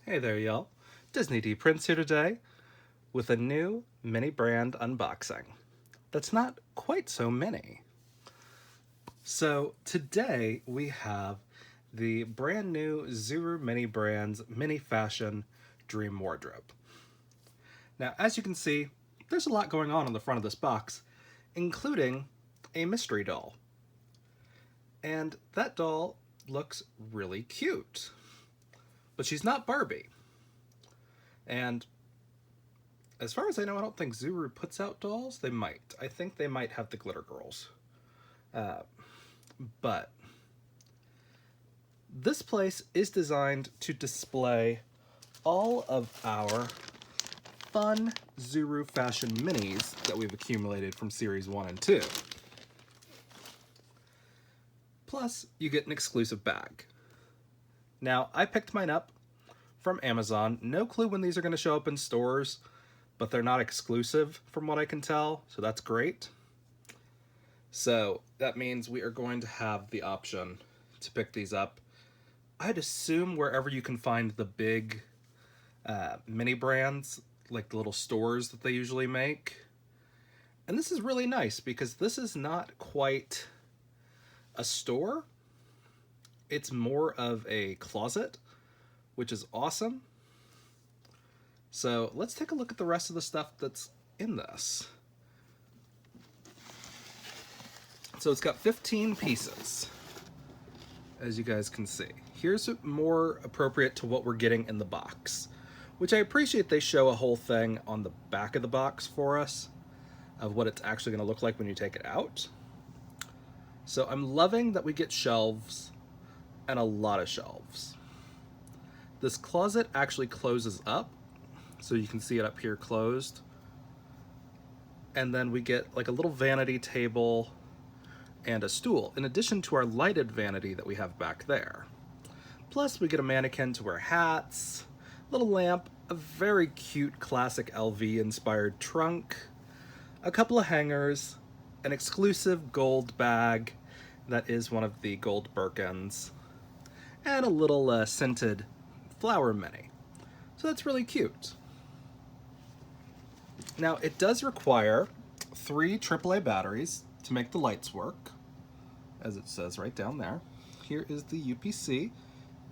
Hey there, y'all. Disney D Prince here today with a new mini brand unboxing. That's not quite so mini. So today we have the brand new Zuru mini brands mini fashion dream wardrobe. Now, as you can see, there's a lot going on the front of this box, including a mystery doll. And that doll looks really cute. But she's not Barbie. And as far as I know, I don't think Zuru puts out dolls. They might. I think they might have the Glitter Girls. But this place is designed to display all of our fun Zuru fashion minis that we've accumulated from Series 1 and 2. Plus, you get an exclusive bag. Now, I picked mine up from Amazon. No clue when these are going to show up in stores, but they're not exclusive from what I can tell, so that's great. So that means we are going to have the option to pick these up. I'd assume wherever you can find the big mini brands, like the little stores that they usually make. And this is really nice because this is not quite a store. It's more of a closet, which is awesome. So let's take a look at the rest of the stuff that's in this. So it's got 15 pieces, as you guys can see. Here's more appropriate to what we're getting in the box, which I appreciate they show a whole thing on the back of the box for us of what it's actually going to look like when you take it out. So I'm loving that we get shelves and a lot of shelves. This closet actually closes up, so you can see it up here closed. And then we get like a little vanity table and a stool, in addition to our lighted vanity that we have back there. Plus we get a mannequin to wear hats, little lamp, a very cute classic LV inspired trunk, a couple of hangers, an exclusive gold bag that is one of the gold Birkins, and a little scented flower mini. So that's really cute. Now it does require 3 AAA batteries to make the lights work, as it says right down there. Here is the UPC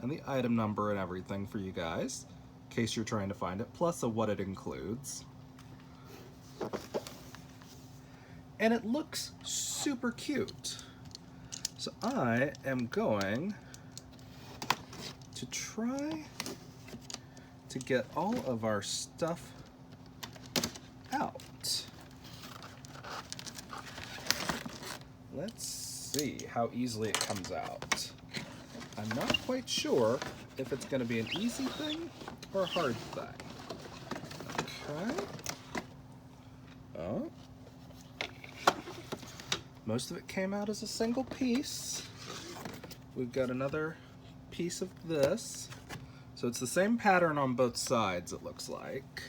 and the item number and everything for you guys, in case you're trying to find it, plus what it includes. And it looks super cute. So I am going to try to get all of our stuff out. Let's see how easily it comes out. I'm not quite sure if it's going to be an easy thing or a hard thing. Okay. Oh. Most of it came out as a single piece. We've got another piece of this. So it's the same pattern on both sides, it looks like.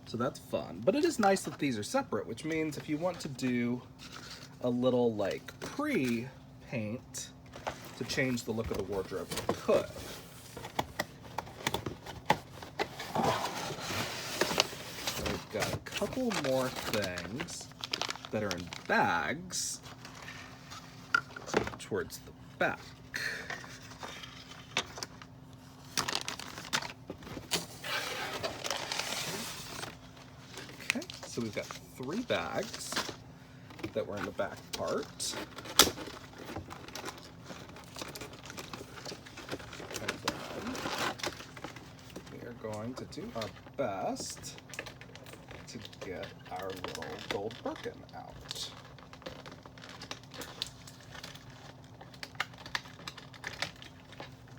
So that's fun. But it is nice that these are separate, which means if you want to do a little like pre-paint to change the look of the wardrobe, you could. So we've got a couple more things that are in bags towards the back. Okay, so we've got 3 bags that were in the back part. And then we are going to do our best to get our little gold Birkin out.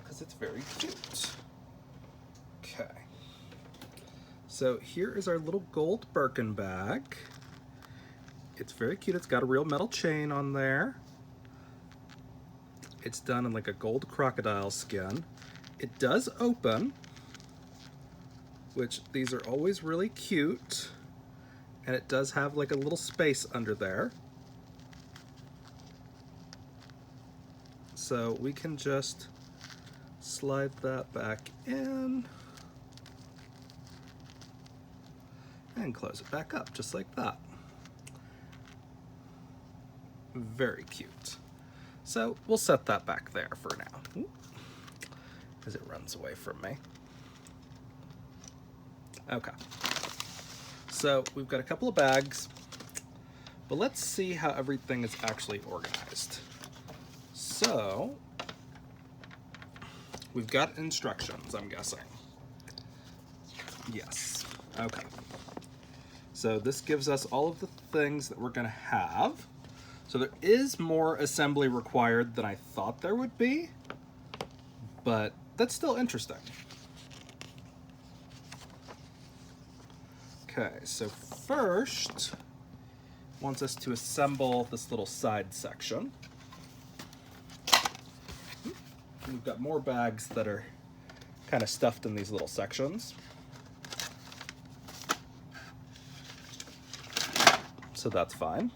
Because it's very cute. Okay. So here is our little gold Birkin bag. It's very cute. It's got a real metal chain on there. It's done in like a gold crocodile skin. It does open, which these are always really cute. And it does have like a little space under there. So we can just slide that back in and close it back up just like that. Very cute. So we'll set that back there for now as it runs away from me. Okay, so we've got a couple of bags, but let's see how everything is actually organized. So we've got instructions, I'm guessing. Yes, okay. So this gives us all of the things that we're gonna have. So there is more assembly required than I thought there would be, but that's still interesting. Okay, so first, wants us to assemble this little side section. We've got more bags that are kind of stuffed in these little sections. So that's fine.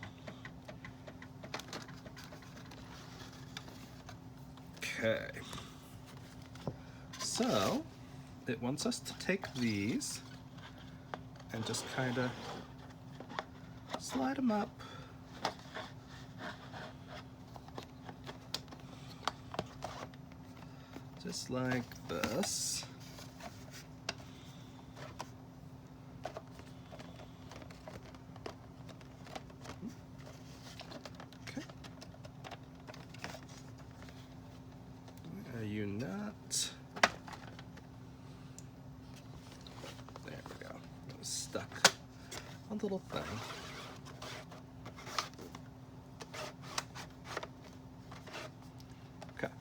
Okay. So it wants us to take these and just kind of slide them up. Just like this. Okay. Are you not? There we go. It was stuck. A little thing. Okay.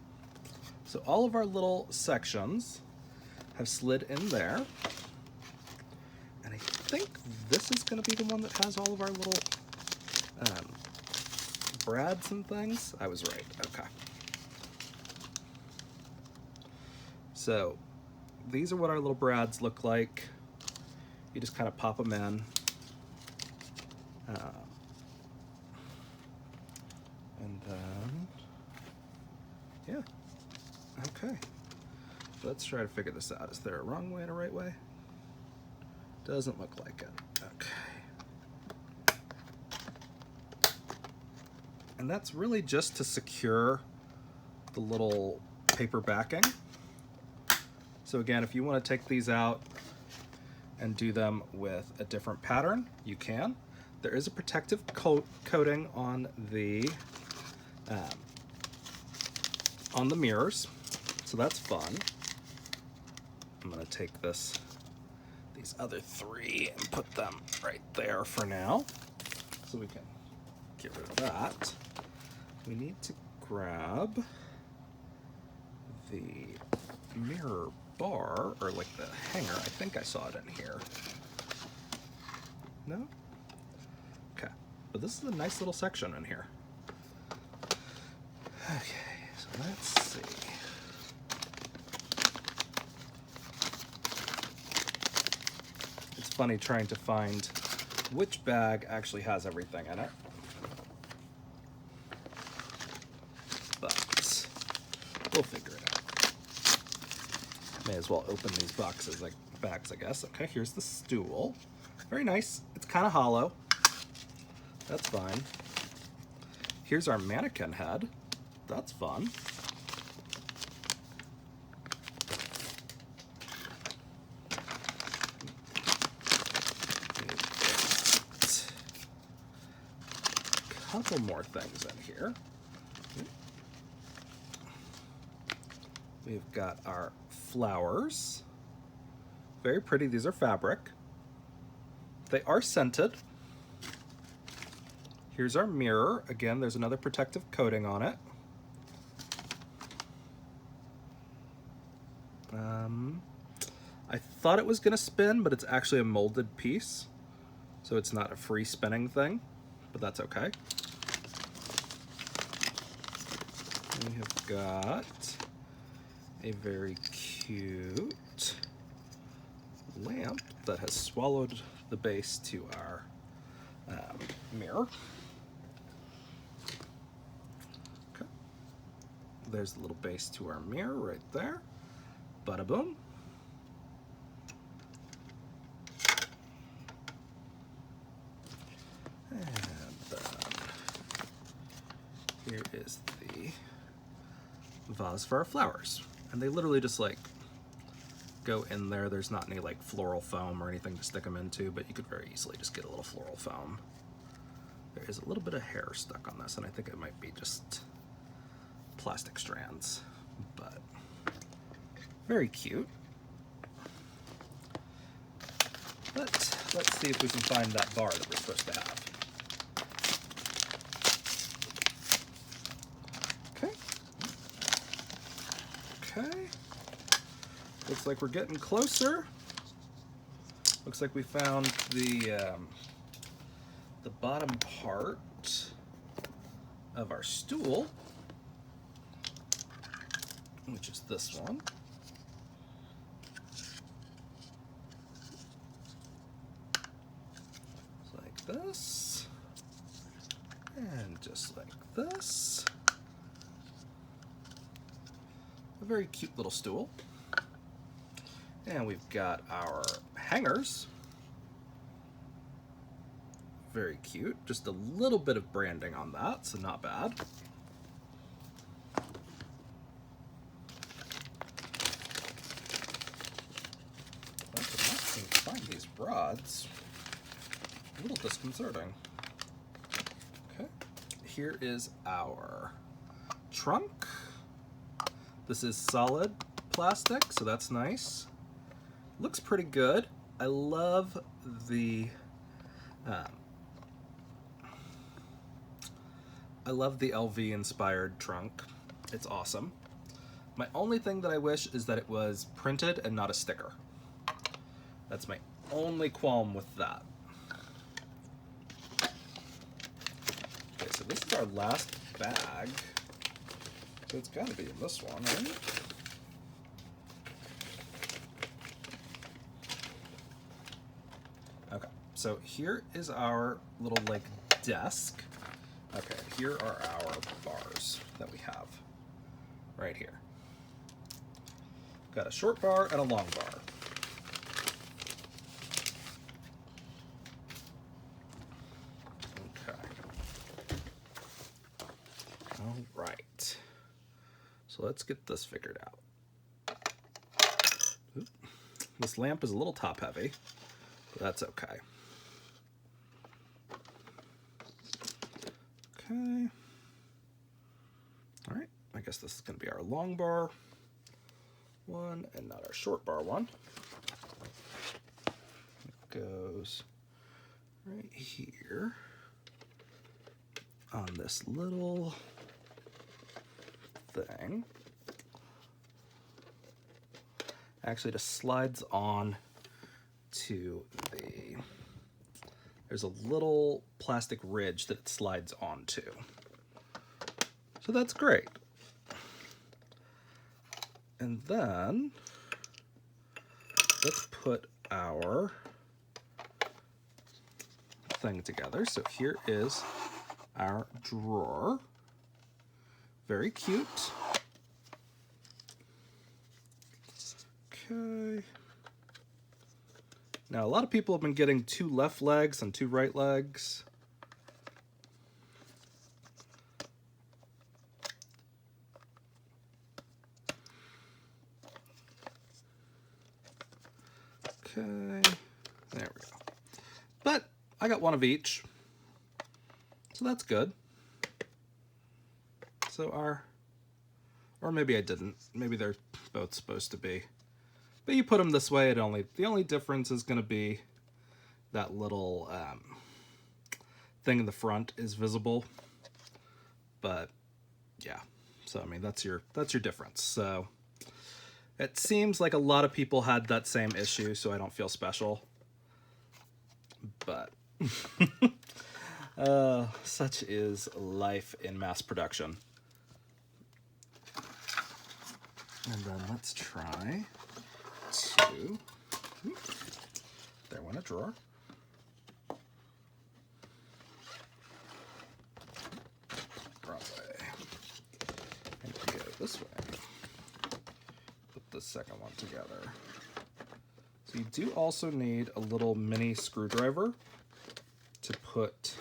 So all of our little sections have slid in there. And I think this is going to be the one that has all of our little brads and things. I was right. Okay. So these are what our little brads look like. You just kind of pop them in. And then, yeah. Okay. Let's try to figure this out. Is there a wrong way and a right way? Doesn't look like it. Okay. And that's really just to secure the little paper backing. So again, if you want to take these out and do them with a different pattern, you can. There is a protective coating on the mirrors, so that's fun. I'm gonna take these other three and put them right there for now, so we can get rid of that. We need to grab the mirror bar, or like the hanger. I think I saw it in here. No? Okay, but this is a nice little section in here. Okay, so let's see. It's funny trying to find which bag actually has everything in it. But we'll figure it out. May as well open these bags, I guess. Okay, here's the stool. Very nice. It's kind of hollow. That's fine. Here's our mannequin head. That's fun. A couple more things in here. We've got our flowers. Very pretty. These are fabric. They are scented. Here's our mirror. Again, there's another protective coating on it. I thought it was going to spin, but it's actually a molded piece. So it's not a free spinning thing, but that's okay. We have got a very cute lamp that has swallowed the base to our mirror. Okay. There's the little base to our mirror right there. Bada boom. And then here is the vase for our flowers. And they literally just like go in there. There's not any like floral foam or anything to stick them into, but you could very easily just get a little floral foam. There is a little bit of hair stuck on this, and I think it might be just plastic strands, but very cute. But let's see if we can find that bar that we're supposed to have. Okay. Looks like we're getting closer. Looks like we found the bottom part of our stool, which is this one. Just like this, and just like this. A very cute little stool. And we've got our hangers. Very cute. Just a little bit of branding on that, so not bad. I can find these rods. A little disconcerting. Okay. Here is our trunk. This is solid plastic, so that's nice. Looks pretty good. I love the LV inspired trunk. It's awesome. My only thing that I wish is that it was printed and not a sticker. That's my only qualm with that. Okay, so this is our last bag. So it's gotta be in this one, right? Okay, so here is our little like desk. Okay, here are our bars that we have right here. Got a short bar and a long bar. Okay. All right. So let's get this figured out. Oop. This lamp is a little top heavy, but that's okay. Okay. All right, I guess this is going to be our long bar one and not our short bar one. It goes right here on this little thing. Actually, just slides on to the, there's a little plastic ridge that it slides onto. So that's great. And then let's put our thing together. So here is our drawer. Very cute. Okay. Now, a lot of people have been getting 2 left legs and 2 right legs. Okay, there we go. But I got one of each, so that's good. So or maybe I didn't. Maybe they're both supposed to be. But you put them this way, the only difference is going to be that little thing in the front is visible. But yeah, so I mean that's your difference. So it seems like a lot of people had that same issue, so I don't feel special. But such is life in mass production. And then let's try to, there went a drawer. Wrong way. And we go this way. Put this second one together. So you do also need a little mini screwdriver to put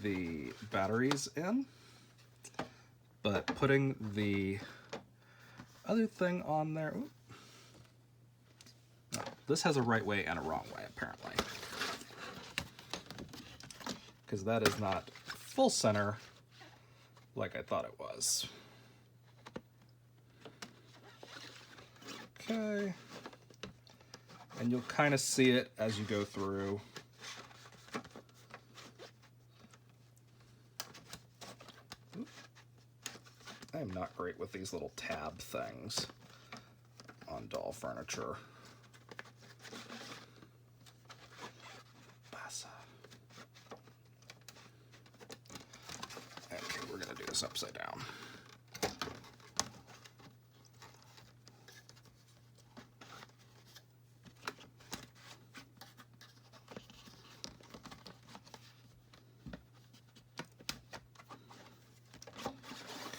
the batteries in, but putting the other thing on there, no, this has a right way and a wrong way apparently, because that is not full center like I thought it was. Okay, and you'll kind of see it as you go through. I am not great with these little tab things on doll furniture. Okay, we're gonna do this upside down.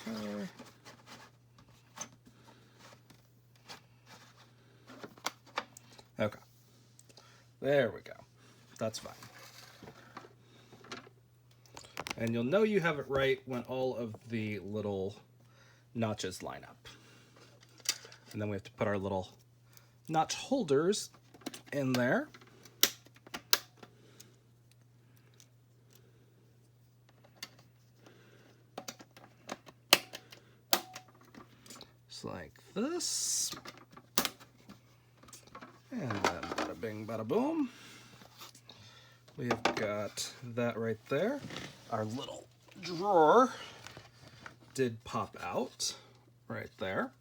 Okay. Okay. There we go. That's fine. And you'll know you have it right when all of the little notches line up. And then we have to put our little notch holders in there. Just like this. And then bada bing, bada boom. We've got that right there. Our little drawer did pop out right there.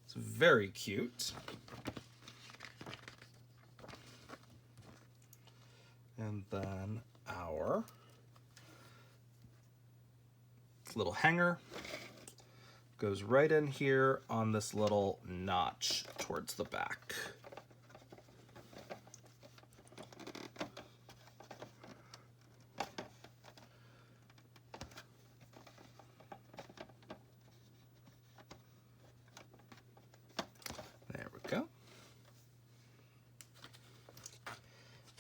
It's very cute. And then our little hanger goes right in here on this little notch towards the back. There we go.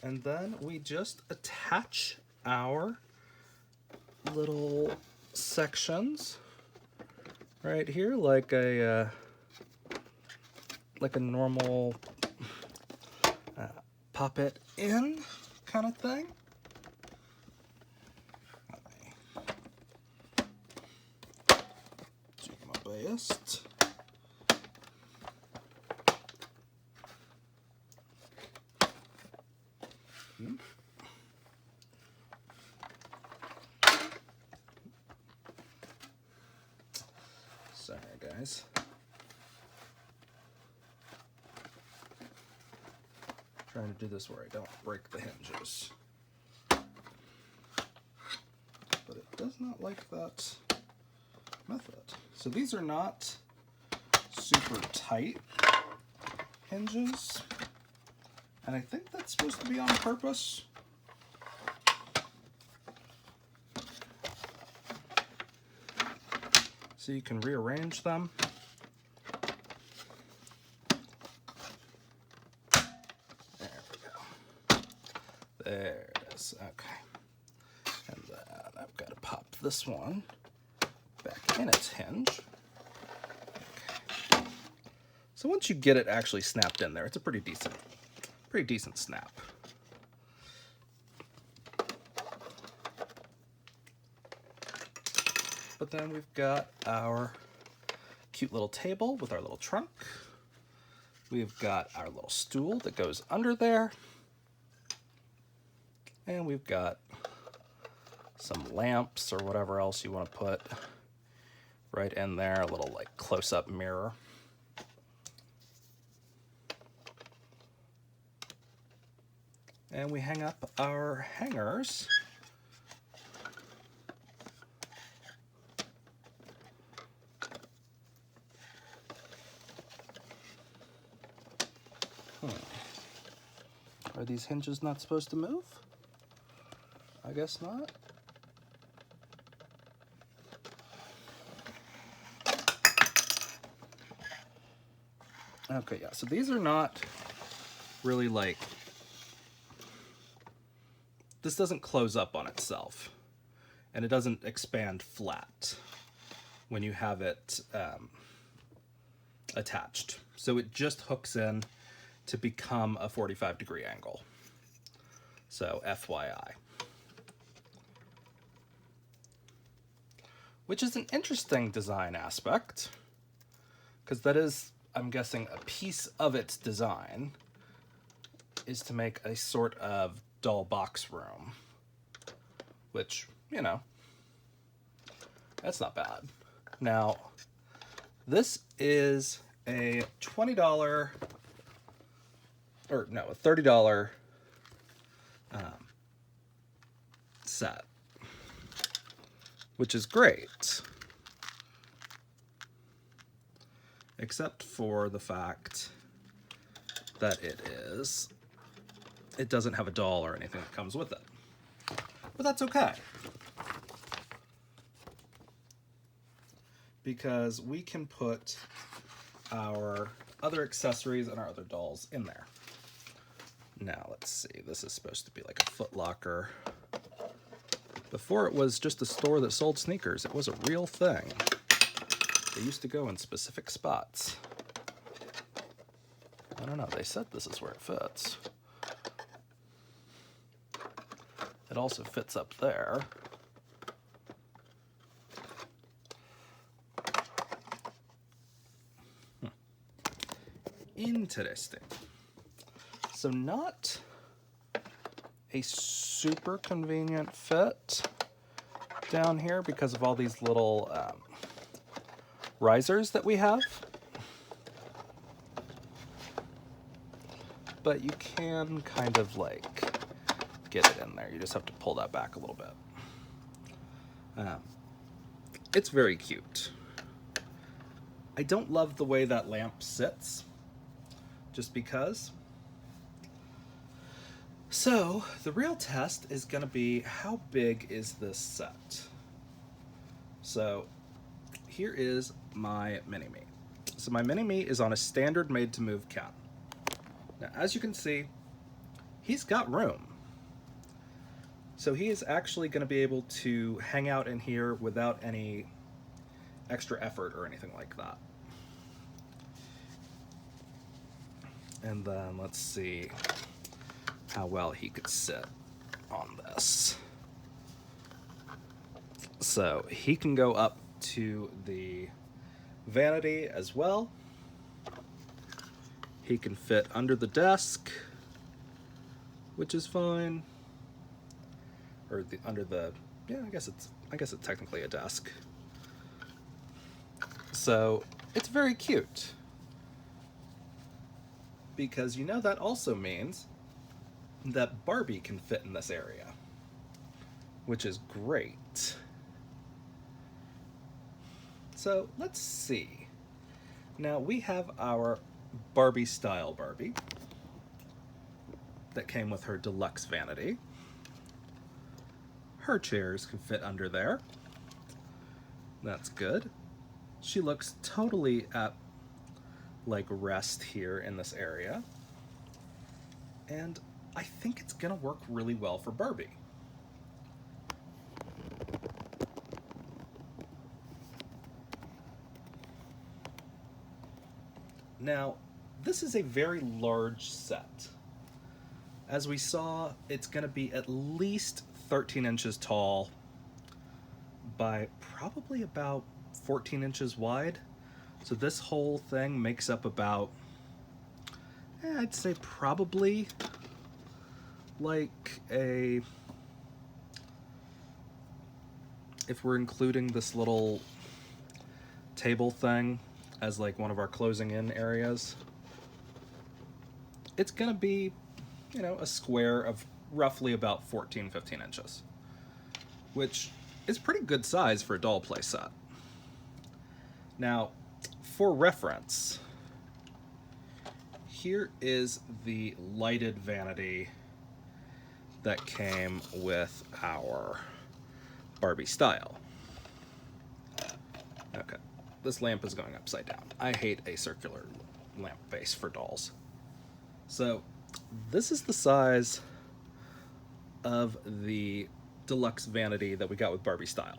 And then we just attach our little sections right here like a normal pop it in kind of thing. Let me do my best. Sorry, guys. Trying to do this where I don't break the hinges. But it does not like that method. So these are not super tight hinges. And I think that's supposed to be on purpose. So you can rearrange them. There we go. There it is. Okay. And then I've got to pop this one back in its hinge. Okay. So once you get it actually snapped in there, it's a pretty decent snap. But then we've got our cute little table with our little trunk. We've got our little stool that goes under there. And we've got some lamps or whatever else you want to put right in there, a little like close-up mirror. And we hang up our hangers. Are these hinges not supposed to move? I guess not. Okay, yeah, so these are not really like, this doesn't close up on itself, and it doesn't expand flat when you have it attached. So it just hooks in to become a 45-degree angle. So FYI. Which is an interesting design aspect, because that is, I'm guessing, a piece of its design is to make a sort of doll box room, which, you know, that's not bad. Now, this is a $20, or no, a $30 set, which is great, except for the fact that it doesn't have a doll or anything that comes with it. But that's okay, because we can put our other accessories and our other dolls in there. Now, let's see, this is supposed to be like a Foot Locker. Before it was just a store that sold sneakers, it was a real thing. They used to go in specific spots. I don't know, they said this is where it fits. It also fits up there. Interesting. So not a super convenient fit down here because of all these little risers that we have. But you can kind of like get it in there. You just have to pull that back a little bit. It's very cute. I don't love the way that lamp sits, just because. So the real test is going to be, how big is this set? So here is my Mini-Me. So my Mini-Me is on a standard made-to-move cab. Now, as you can see, he's got room. So he is actually going to be able to hang out in here without any extra effort or anything like that. And then let's see how well he could sit on this. So he can go up to the vanity as well. He can fit under the desk, which is fine. Or under the, yeah, I guess it's technically a desk. So it's very cute, because you know that also means that Barbie can fit in this area, which is great. So let's see. Now we have our Barbie style Barbie that came with her deluxe vanity. Her chairs can fit under there. That's good. She looks totally at like rest here in this area. And I think it's gonna work really well for Barbie. Now, this is a very large set. As we saw, it's gonna be at least 13 inches tall by probably about 14 inches wide. So this whole thing makes up about, I'd say probably like a, if we're including this little table thing as like one of our closing in areas, it's gonna be, you know, a square of roughly about 14, 15 inches, which is pretty good size for a doll play set. Now, for reference, here is the lighted vanity that came with our Barbie style. Okay, this lamp is going upside down. I hate a circular lamp base for dolls. So this is the size of the deluxe vanity that we got with Barbie Style.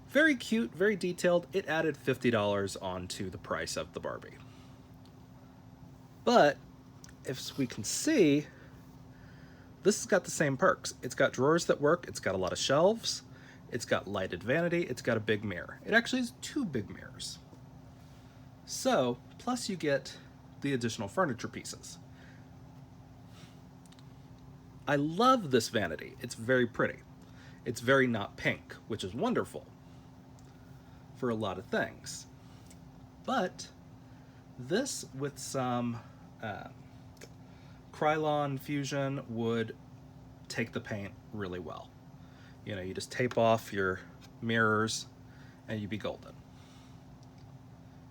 Very cute, very detailed. It added $50 onto the price of the Barbie. But, as we can see, this has got the same perks. It's got drawers that work, it's got a lot of shelves, it's got lighted vanity, it's got a big mirror. It actually has 2 big mirrors. So, plus you get the additional furniture pieces. I love this vanity. It's very pretty. It's very not pink, which is wonderful for a lot of things. But this with some Krylon fusion would take the paint really well. You know, you just tape off your mirrors and you'd be golden.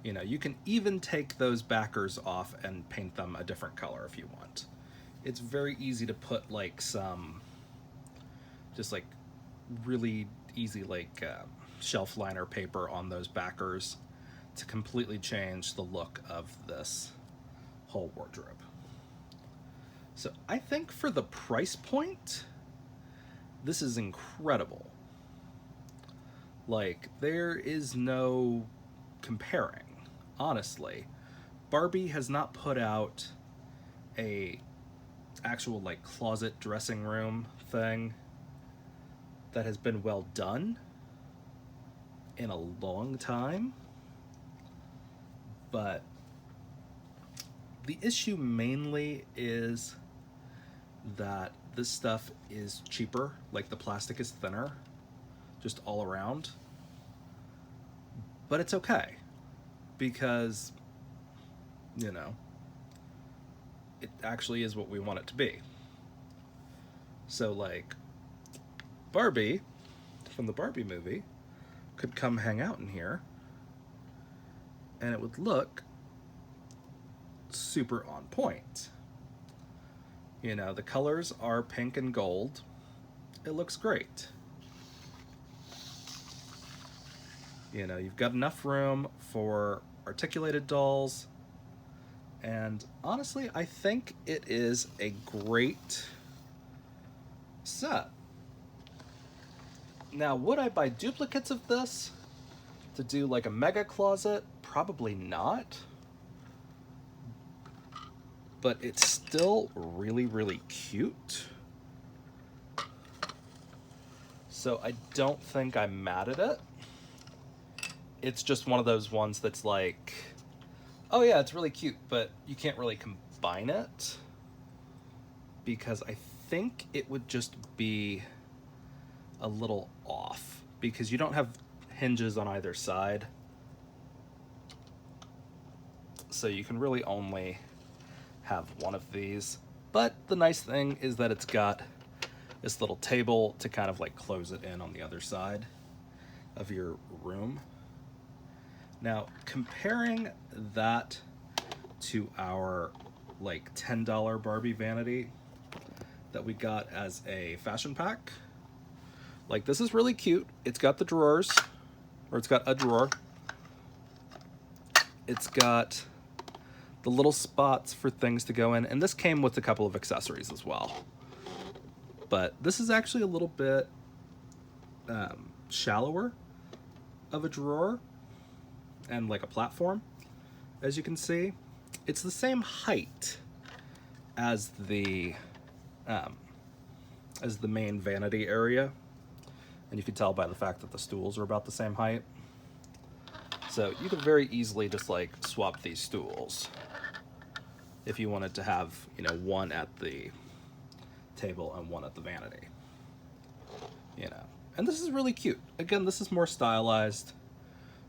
You know, you can even take those backers off and paint them a different color if you want. It's very easy to put like some, just like really easy like shelf liner paper on those backers to completely change the look of this whole wardrobe. So I think for the price point, this is incredible. Like, there is no comparing, honestly. Barbie has not put out a actual like closet dressing room thing that has been well done in a long time. But the issue mainly is that this stuff is cheaper, like the plastic is thinner, just all around. But it's okay, because, you know, it actually is what we want it to be. So, like, Barbie, from the Barbie movie, could come hang out in here, and it would look super on point. You know, the colors are pink and gold. It looks great. You know, you've got enough room for articulated dolls, and honestly, I think it is a great set. Now, would I buy duplicates of this to do like a mega closet? Probably not. But it's still really, really cute. So I don't think I'm mad at it. It's just one of those ones that's like, oh yeah, it's really cute, but you can't really combine it, because I think it would just be a little off, because you don't have hinges on either side. So you can really only have one of these. But the nice thing is that it's got this little table to kind of like close it in on the other side of your room. Now, comparing that to our like $10 Barbie vanity that we got as a fashion pack, like, this is really cute. It's got the drawers, or it's got a drawer. It's got the little spots for things to go in, and this came with a couple of accessories as well. But this is actually a little bit shallower of a drawer and like a platform, as you can see. It's the same height as the main vanity area, and you can tell by the fact that the stools are about the same height. So you could very easily just like swap these stools if you wanted to have, you know, one at the table and one at the vanity, you know. And this is really cute. Again, this is more stylized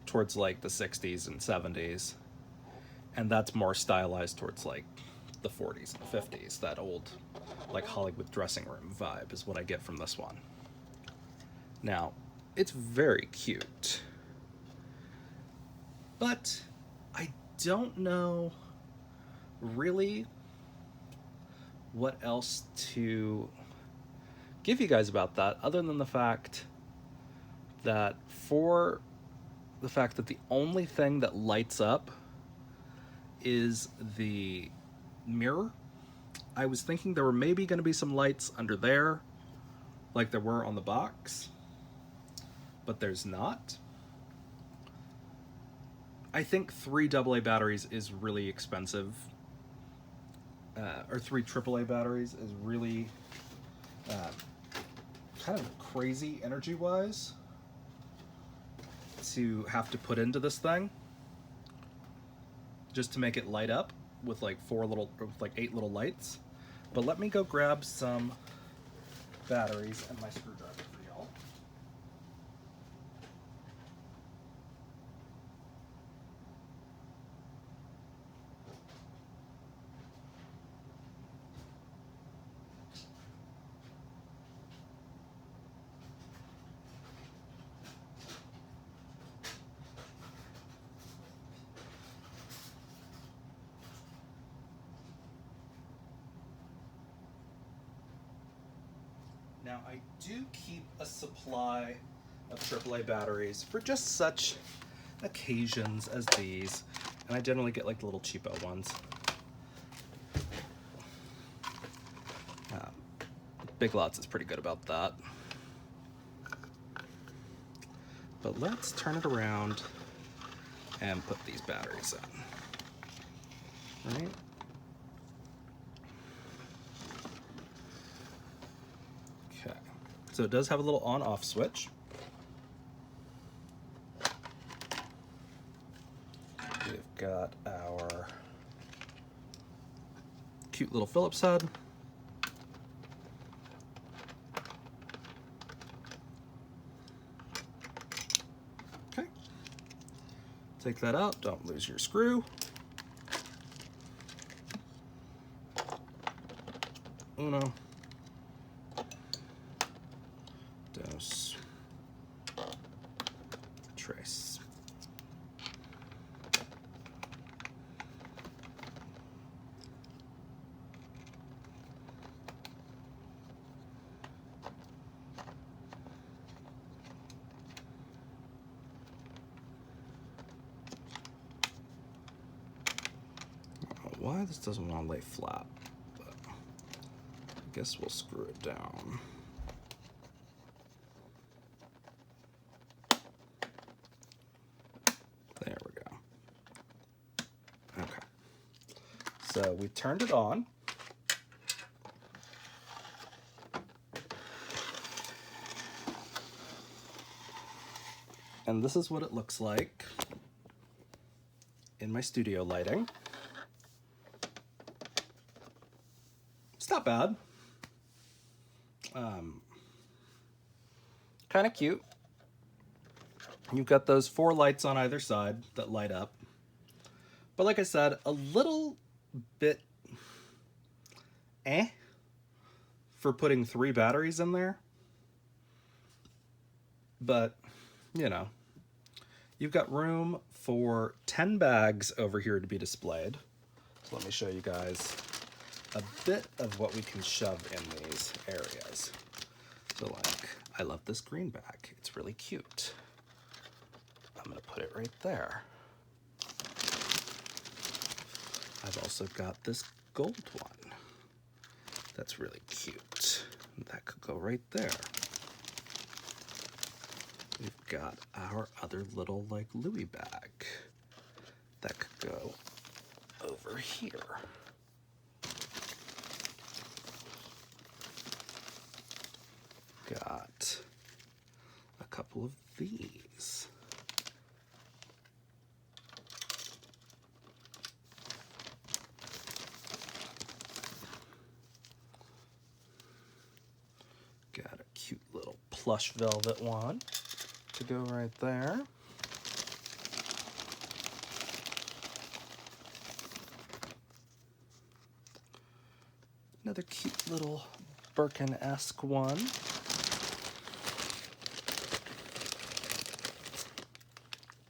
towards like the 60s and 70s, and that's more stylized towards like the 40s and 50s. That old like Hollywood dressing room vibe is what I get from this one. Now, it's very cute, but I don't know really what else to give you guys about that, other than the fact that the only thing that lights up is the mirror. I was thinking there were maybe going to be some lights under there, like there were on the box, but there's not. I think 3 AA batteries is really expensive, or 3 AAA batteries is really kind of crazy energy-wise to have to put into this thing just to make it light up with like 8 little lights. But let me go grab some batteries and my screwdriver for y'all. Now, I do keep a supply of AAA batteries for just such occasions as these, and I generally get like the little cheapo ones. Big Lots is pretty good about that. But let's turn it around and put these batteries in. Right? Okay. So it does have a little on-off switch. We've got our cute little Phillips head. Okay. Take that out, don't lose your screw. Uno. Dos. Tres. Why this doesn't want to lay flat, but I guess we'll screw it down. There we go. Okay. So we turned it on. And this is what it looks like in my studio lighting. It's not bad. Kind of cute. You've got those 4 lights on either side that light up. But like I said, a little bit for putting 3 batteries in there. But, you know, you've got room for 10 bags over here to be displayed. So let me show you guys a bit of what we can shove in these areas. So like, I love this green bag. It's really cute. I'm gonna put it right there. I've also got this gold one. That's really cute. That could go right there. We've got our other little like Louis bag. That could go over here. Got a couple of these. Got a cute little plush velvet one to go right there. Another cute little Birkin-esque one.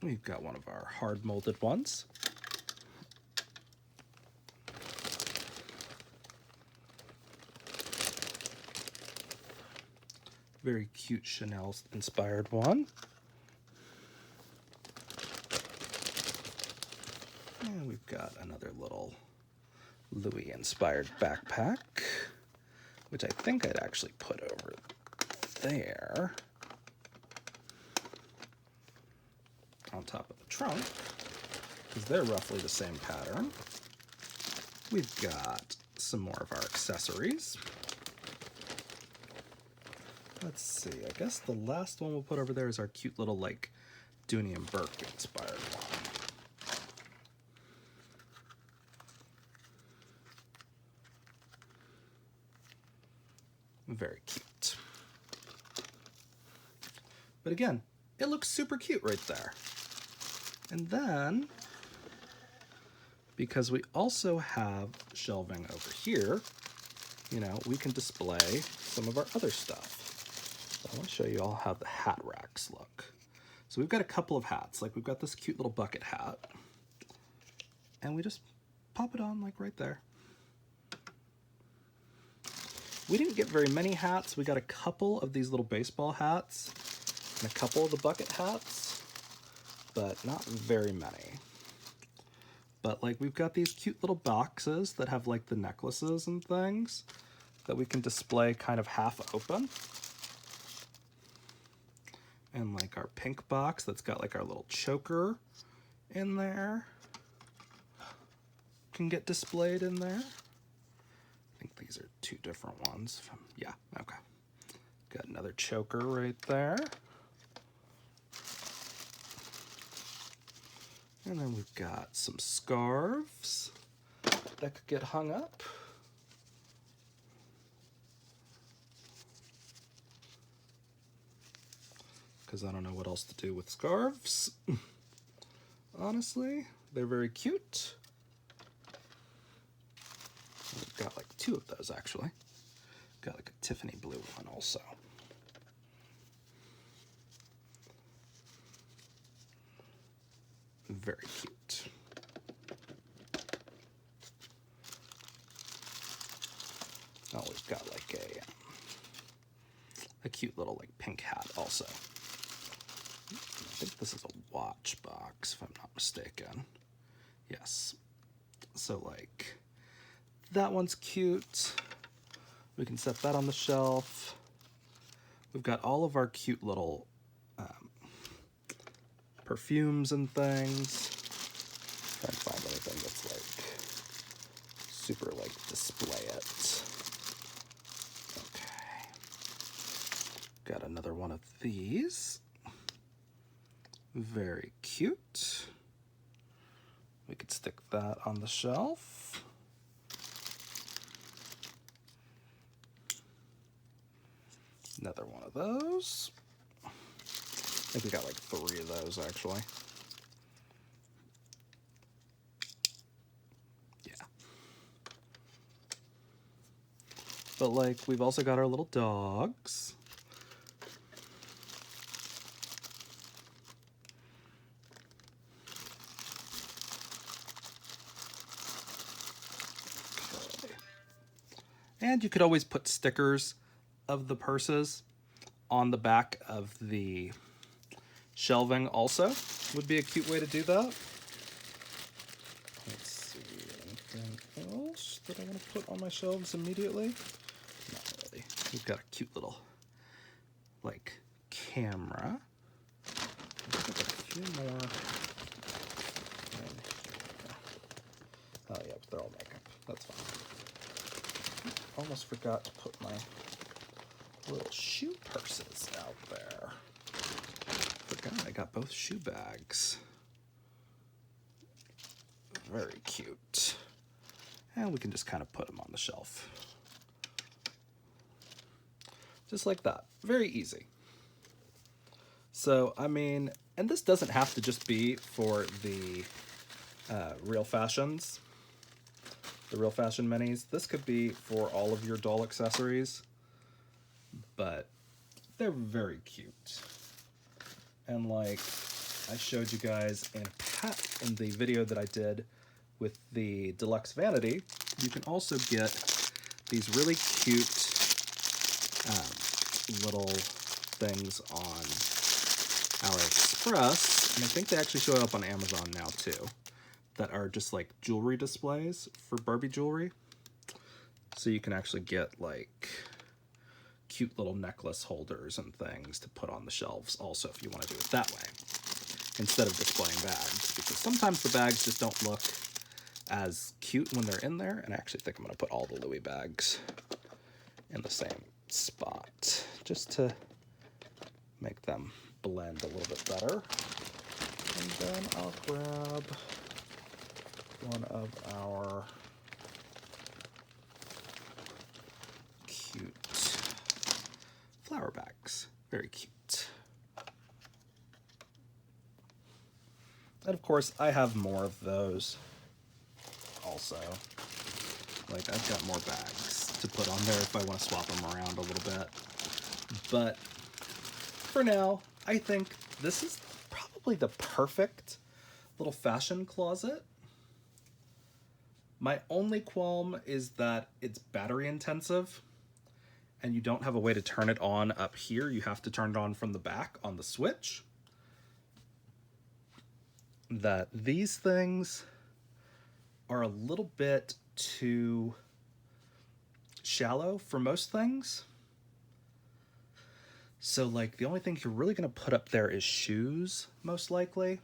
We've got one of our hard molded ones. Very cute Chanel inspired one. And we've we've got another little Louis-inspired backpack, which I think I'd actually put over there on top of the trunk, because they're roughly the same pattern. We've got some more of our accessories. Let's see, I guess the last one we'll put over there is our cute little, like, Dooney and Burke inspired one. Very cute. But again, it looks super cute right there. And then, because we also have shelving over here, you know, we can display some of our other stuff. So I want to show you all how the hat racks look. So we've got a couple of hats. Like, we've got this cute little bucket hat, and we just pop it on, like, right there. We didn't get very many hats. We got a couple of these little baseball hats and a couple of the bucket hats, but not very many. But, like, we've got these cute little boxes that have, like, the necklaces and things that we can display kind of half open. And, like, our pink box that's got, like, our little choker in there can get displayed in there. I think these are two different ones. Yeah, okay. Got another choker right there. And then we've got some scarves that could get hung up. Because I don't know what else to do with scarves. Honestly, they're very cute. We've got like two of those actually. Got like a Tiffany blue one also. Very cute. Oh, we've got like a cute little like pink hat also. I think this is a watch box, if I'm not mistaken. Yes. So like, that one's cute. We can set that on the shelf. We've got all of our cute little perfumes and things. Try and find anything that's like super like display it. Okay. Got another one of these. Very cute. We could stick that on the shelf. Another one of those. I think we got like 3 of those actually. Yeah. But like, we've also got our little dogs. Okay. And you could always put stickers of the purses on the back of the shelving also. Would be a cute way to do that. Let's see, anything else that I want to put on my shelves immediately? Not really. We've got a cute little like camera. I've got a few more. Oh yeah, they're all makeup. That's fine. Almost forgot to put my little shoe purses out there. Forgot I got both shoe bags. Very cute. And we can just kind of put them on the shelf. Just like that. Very easy. So, I mean, and this doesn't have to just be for the Real Fashions, the Real Fashion minis. This could be for all of your doll accessories. But they're very cute. And like I showed you guys in the video that I did with the deluxe vanity, you can also get these really cute little things on AliExpress, and I think they actually show up on Amazon now too, that are just like jewelry displays for Barbie jewelry. So you can actually get like cute little necklace holders and things to put on the shelves also if you want to do it that way, instead of displaying bags, because sometimes the bags just don't look as cute when they're in there. And I actually think I'm going to put all the Louis bags in the same spot just to make them blend a little bit better. And then I'll grab one of our cute flower bags. Very cute. And of course, I have more of those also. Like, I've got more bags to put on there if I want to swap them around a little bit. But for now, I think this is probably the perfect little fashion closet. My only qualm is that it's battery intensive and you don't have a way to turn it on up here. You have to turn it on from the back on the switch. That these things are a little bit too shallow for most things. So like the only thing you're really gonna put up there is shoes, most likely.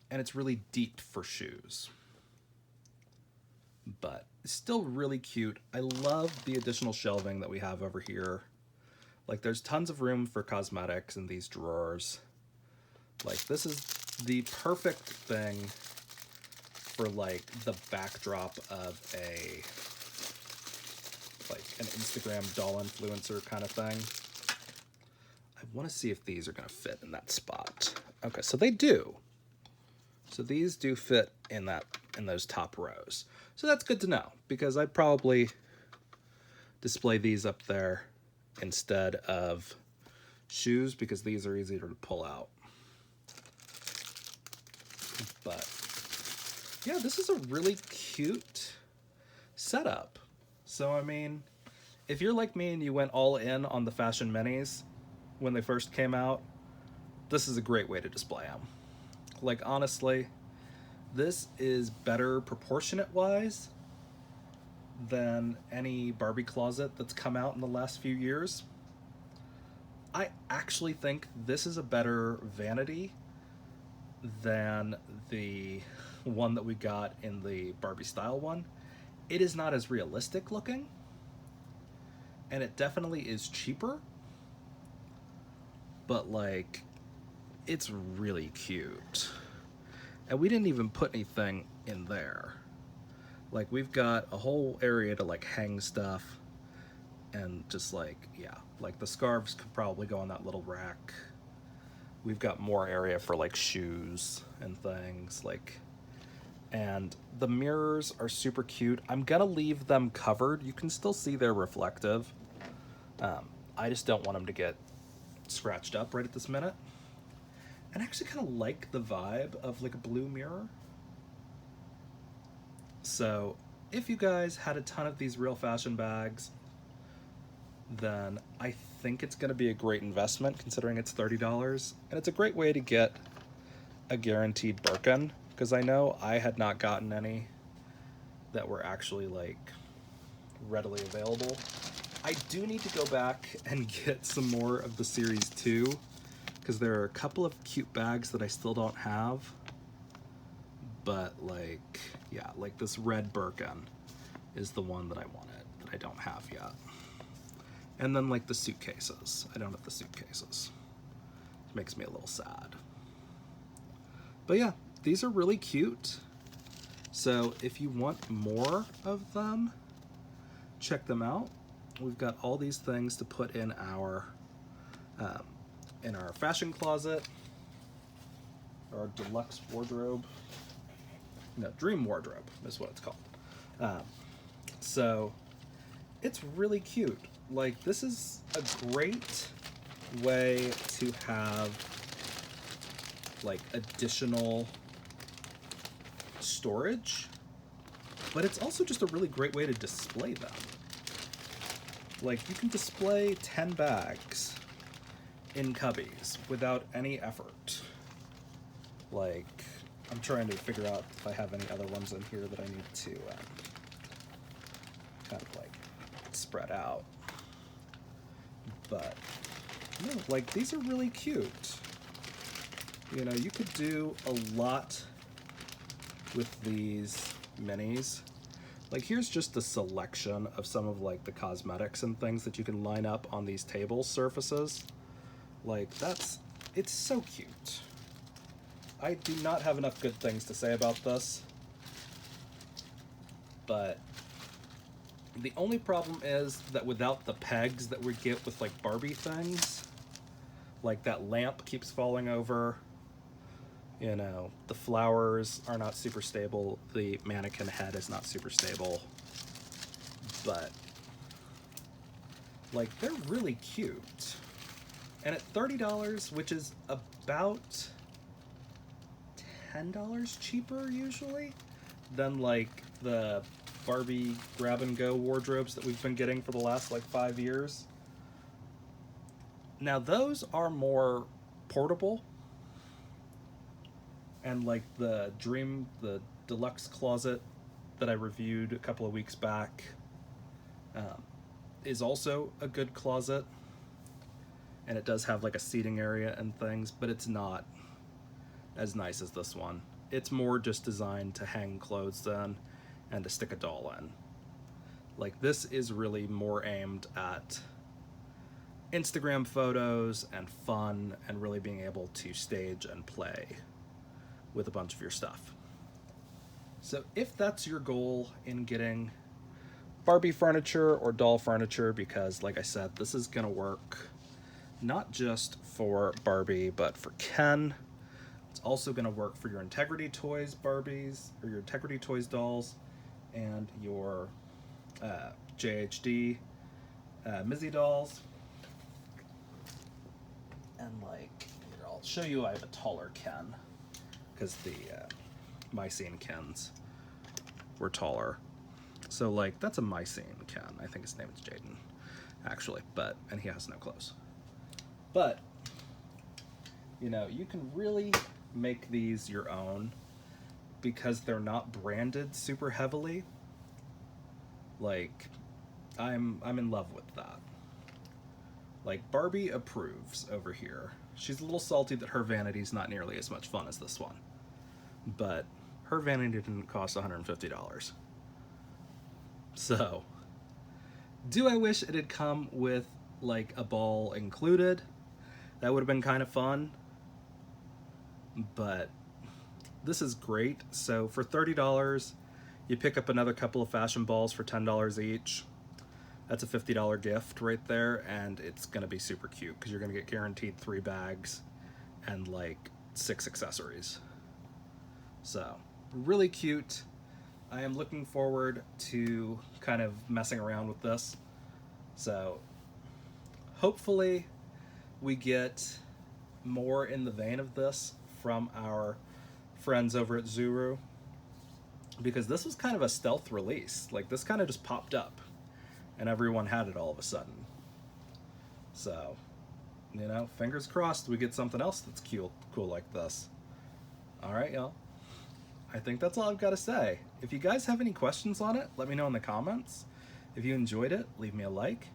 And it's really deep for shoes. But it's still really cute. I love the additional shelving that we have over here. Like there's tons of room for cosmetics in these drawers. Like this is the perfect thing for like the backdrop of a like an Instagram doll influencer kind of thing. I want to see if these are going to fit in that spot. Okay, so they do. So these do fit in those top rows. So that's good to know, because I'd probably display these up there instead of shoes, because these are easier to pull out. But yeah, this is a really cute setup. So I mean, if you're like me and you went all in on the fashion minis when they first came out, this is a great way to display them. Like honestly, this is better proportionate wise than any Barbie closet that's come out in the last few years. I actually think this is a better vanity than the one that we got in the Barbie style one. It is not as realistic looking, and it definitely is cheaper, but like it's really cute. And we didn't even put anything in there. Like we've got a whole area to like hang stuff, and just like, yeah, like the scarves could probably go on that little rack. We've got more area for like shoes and things, like, and the mirrors are super cute. I'm gonna leave them covered. You can still see they're reflective. I just don't want them to get scratched up right at this minute. And I actually kind of like the vibe of like a blue mirror. So if you guys had a ton of these real fashion bags, then I think it's going to be a great investment, considering it's $30. And it's a great way to get a guaranteed Birkin, because I know I had not gotten any that were actually like readily available. I do need to go back and get some more of the Series 2, because there are a couple of cute bags that I still don't have. But like, yeah, like this red Birkin is the one that I wanted, that I don't have yet. And then like the suitcases. I don't have the suitcases. It makes me a little sad. But yeah, these are really cute. So if you want more of them, check them out. We've got all these things to put in our fashion closet, our deluxe wardrobe. No, dream wardrobe is what it's called. So it's really cute. Like this is a great way to have like additional storage, but it's also just a really great way to display them. Like you can display 10 bags in cubbies without any effort. Like I'm trying to figure out if I have any other ones in here that I need to kind of like spread out. But no, like these are really cute. You know, you could do a lot with these minis. Like here's just a selection of some of like the cosmetics and things that you can line up on these table surfaces. Like it's so cute. I do not have enough good things to say about this, but the only problem is that without the pegs that we get with like Barbie things, like that lamp keeps falling over, you know, the flowers are not super stable, the mannequin head is not super stable, but like they're really cute. And at $30, which is about $10 cheaper usually than like the Barbie grab and go wardrobes that we've been getting for the last like 5 years. Now those are more portable, and like the deluxe closet that I reviewed a couple of weeks back is also a good closet, and it does have like a seating area and things, but it's not as nice as this one. It's more just designed to hang clothes in and to stick a doll in. Like this is really more aimed at Instagram photos and fun and really being able to stage and play with a bunch of your stuff. So if that's your goal in getting Barbie furniture or doll furniture, because like I said, this is gonna work not just for Barbie, but for Ken. It's also gonna work for your Integrity Toys Barbies, or your Integrity Toys dolls, and your JHD Mizzy dolls. And like, here, I'll show you I have a taller Ken, because the Mycene Kens were taller. So like, that's a Mycene Ken. I think his name is Jaden, actually, and he has no clothes. But, you know, you can really make these your own because they're not branded super heavily. Like, I'm in love with that. Like, Barbie approves over here. She's a little salty that her vanity's not nearly as much fun as this one. But her vanity didn't cost $150. So, do I wish it had come with, like, a ball included? That would have been kind of fun. But this is great. So for $30, you pick up another couple of fashion balls for $10 each. That's a $50 gift right there, and it's gonna be super cute because you're gonna get guaranteed 3 bags and like 6 accessories. So really cute. I am looking forward to kind of messing around with this. So hopefully we get more in the vein of this from our friends over at Zuru, because this was kind of a stealth release. Like this kind of just popped up and everyone had it all of a sudden. So, you know, fingers crossed we get something else that's cool like this. All right, y'all. I think that's all I've got to say. If you guys have any questions on it, let me know in the comments. If you enjoyed it, leave me a like.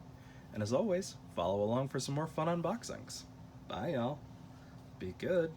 And as always, follow along for some more fun unboxings. Bye, y'all. Be good.